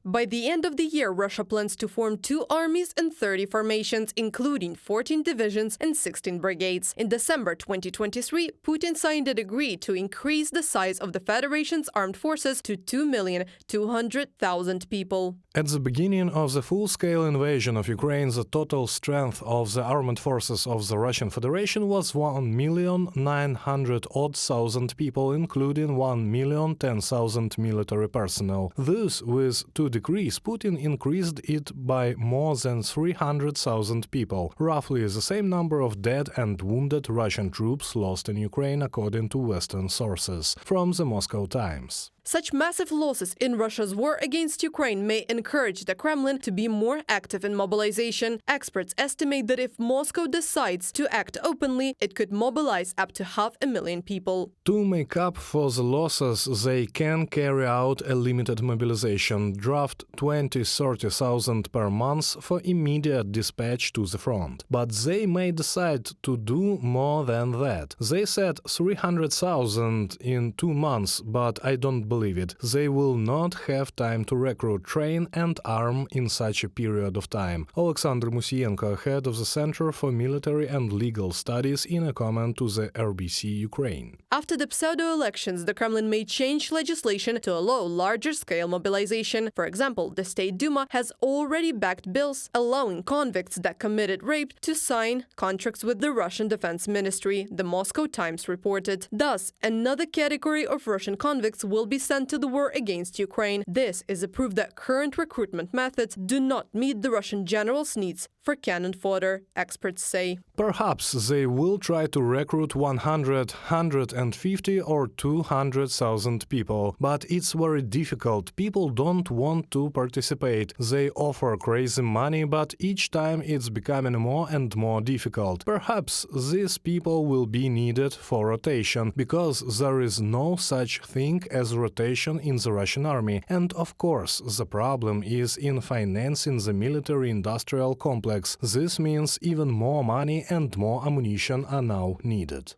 By the end of the year, Russia plans to form 2 armies and 30 formations, including 14 divisions and 16 brigades. In December 2023, Putin signed a decree to increase the size of the Federation's armed forces to 2,200,000 people. At the beginning of the full-scale invasion of Ukraine, the total strength of the armed forces of the Russian Federation was 1,900,000 people, including 1,010,000 military personnel. Thus, with 2 decrees, Putin increased it by more than 300,000 people, roughly the same number of dead and wounded Russian troops lost in Ukraine, according to Western sources. From the Moscow Times. Such massive losses in Russia's war against Ukraine may encourage the Kremlin to be more active in mobilization. Experts estimate that if Moscow decides to act openly, it could mobilize up to 500,000 people. To make up for the losses, they can carry out a limited mobilization, draft 20–30,000 per month for immediate dispatch to the front. But they may decide to do more than that. They said 300,000 in 2 months, but I don't believe it. They will not have time to recruit, train and arm in such a period of time. Alexander Musienko, head of the Center for Military and Legal Studies, in a comment to the RBC Ukraine. After the pseudo-elections, the Kremlin may change legislation to allow larger-scale mobilization. For example, the State Duma has already backed bills allowing convicts that committed rape to sign contracts with the Russian Defense Ministry, the Moscow Times reported. Thus, another category of Russian convicts will be sent to the war against Ukraine. This is a proof that current recruitment methods do not meet the Russian generals' needs for cannon fodder, experts say. Perhaps they will try to recruit 100, 150 or 200,000 people, but it's very difficult. People don't want to participate. They offer crazy money, but each time it's becoming more and more difficult. Perhaps these people will be needed for rotation, because there is no such thing as rotation in the Russian army. And of course, the problem is in financing the military-industrial complex. This means even more money and more ammunition are now needed.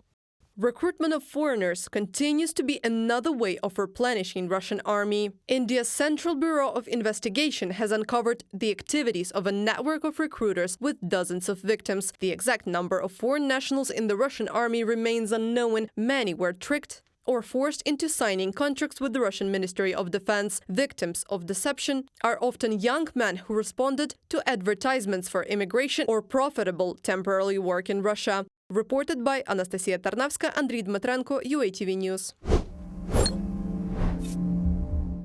Recruitment of foreigners continues to be another way of replenishing Russian army. India's Central Bureau of Investigation has uncovered the activities of a network of recruiters with dozens of victims. The exact number of foreign nationals in the Russian army remains unknown. Many were tricked or forced into signing contracts with the Russian Ministry of Defense. Victims of deception are often young men who responded to advertisements for immigration or profitable temporary work in Russia. Reported by Anastasia Tarnavska, Andriy Dmitrenko, UATV News.